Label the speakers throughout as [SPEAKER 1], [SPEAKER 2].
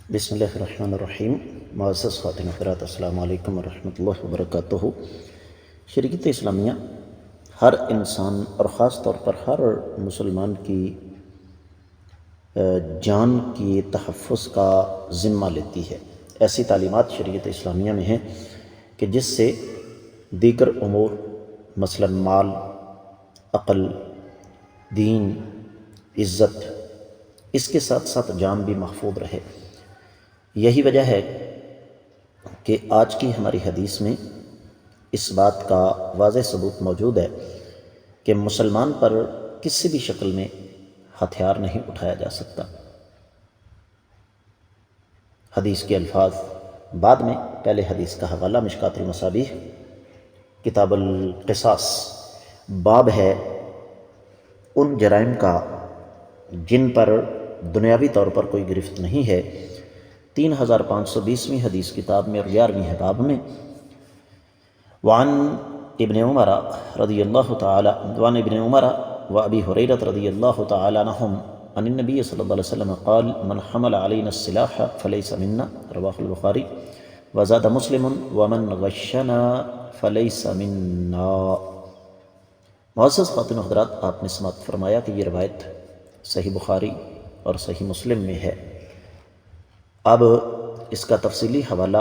[SPEAKER 1] بسم اللہ الرحمن الرحیم۔ معزز خواتین حضرات، السلام علیکم ورحمۃ اللہ وبرکاتہ۔ شریعت اسلامیہ ہر انسان اور خاص طور پر ہر مسلمان کی جان کی تحفظ کا ذمہ لیتی ہے۔ ایسی تعلیمات شریعت اسلامیہ میں ہیں کہ جس سے دیگر امور مثلاً مال، عقل، دین، عزت، اس کے ساتھ ساتھ جان بھی محفوظ رہے۔ یہی وجہ ہے کہ آج کی ہماری حدیث میں اس بات کا واضح ثبوت موجود ہے کہ مسلمان پر کسی بھی شکل میں ہتھیار نہیں اٹھایا جا سکتا۔ حدیث کے الفاظ بعد میں، پہلے حدیث کا حوالہ مشکوٰۃ المصابیح کتاب القصاص، باب ہے ان جرائم کا جن پر دنیاوی طور پر کوئی گرفت نہیں ہے۔ 3520ویں حدیث کتاب میں اور 11ویں باب میں، وعن ابن عمر رضی اللہ تعالی وعن ابن عمر و ابی ہریرہ رضی اللہ تعالی عنہم عن النبی صلی اللہ علیہ وسلم قال من حمل علینا السلاح فلیس منا، رواہ البخاری، وزاد مسلم ومن غشنا فلیس منا۔ معزز خواتین و حضرات، آپ نے سماعت فرمایا کہ یہ روایت صحیح بخاری اور صحیح مسلم میں ہے۔ اب اس کا تفصیلی حوالہ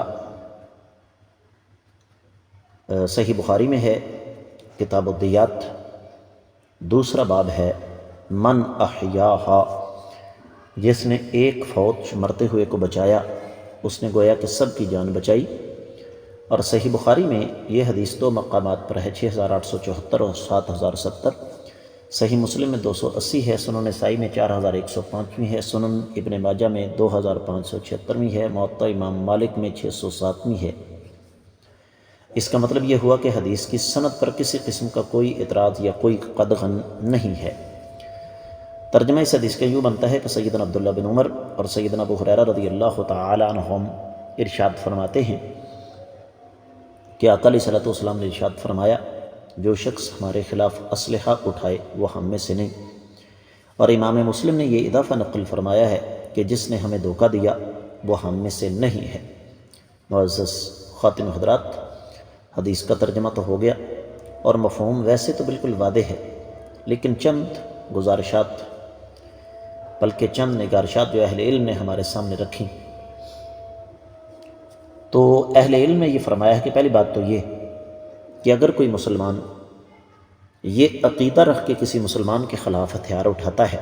[SPEAKER 1] صحیح بخاری میں ہے، کتاب الدیات، دوسرا باب ہے من احیاہا، جس نے ایک فوج مرتے ہوئے کو بچایا اس نے گویا کہ سب کی جان بچائی۔ اور صحیح بخاری میں یہ حدیث دو مقامات پر ہے، 6874 اور 7070۔ صحیح مسلم میں 280 ہے، سنن نسائی میں 4105ویں ہے، سنن ابن ماجہ میں 2576ویں ہے، موطا امام مالک میں 607ویں ہے۔ اس کا مطلب یہ ہوا کہ حدیث کی سند پر کسی قسم کا کوئی اعتراض یا کوئی قدغن نہیں ہے۔ ترجمہ اس حدیث کا یوں بنتا ہے کہ سیدنا عبداللہ بن عمر اور سیدنا ابو ہریرہ رضی اللہ تعالی عنہم ارشاد فرماتے ہیں کہ آقا علیہ الصلوۃ والسلام نے ارشاد فرمایا، جو شخص ہمارے خلاف اسلحہ اٹھائے وہ ہم میں سے نہیں۔ اور امام مسلم نے یہ اضافہ نقل فرمایا ہے کہ جس نے ہمیں دھوکہ دیا وہ ہم میں سے نہیں ہے۔ معزز خواتین و حضرات، حدیث کا ترجمہ تو ہو گیا اور مفہوم ویسے تو بالکل واضح ہے، لیکن چند گزارشات بلکہ چند نگارشات جو اہل علم نے ہمارے سامنے رکھیں، تو اہل علم نے یہ فرمایا ہے کہ پہلی بات تو یہ کہ اگر کوئی مسلمان یہ عقیدہ رکھ کے کسی مسلمان کے خلاف ہتھیار اٹھاتا ہے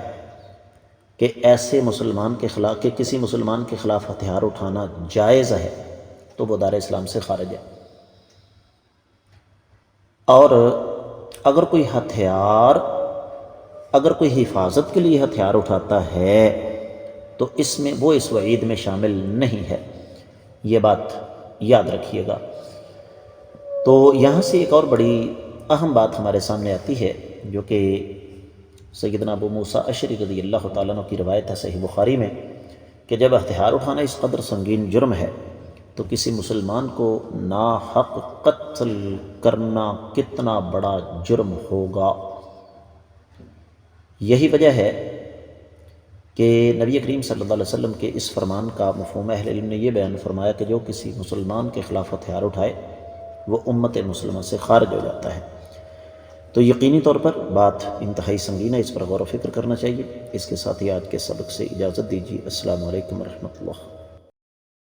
[SPEAKER 1] کہ ایسے مسلمان کے خلاف کہ کسی مسلمان کے خلاف ہتھیار اٹھانا جائز ہے، تو وہ دار اسلام سے خارج ہے۔ اور اگر کوئی حفاظت کے لیے ہتھیار اٹھاتا ہے تو اس میں وہ اس وعید میں شامل نہیں ہے، یہ بات یاد رکھیے گا۔ تو یہاں سے ایک اور بڑی اہم بات ہمارے سامنے آتی ہے، جو کہ سیدنا ابو موسیٰ اشعری رضی اللہ تعالیٰ عنہ کی روایت ہے صحیح بخاری میں، کہ جب ہتھیار اٹھانا اس قدر سنگین جرم ہے تو کسی مسلمان کو ناحق قتل کرنا کتنا بڑا جرم ہوگا۔ یہی وجہ ہے کہ نبی کریم صلی اللہ علیہ وسلم کے اس فرمان کا مفہوم اہل علم نے یہ بیان فرمایا کہ جو کسی مسلمان کے خلاف ہتھیار اٹھائے وہ امت مسلمہ سے خارج ہو جاتا ہے۔ تو یقینی طور پر بات انتہائی سنگین ہے، اس پر غور و فکر کرنا چاہیے۔ اس کے ساتھ ہی آج کے سبق سے اجازت دیجیے۔ السلام علیکم ورحمۃ اللہ۔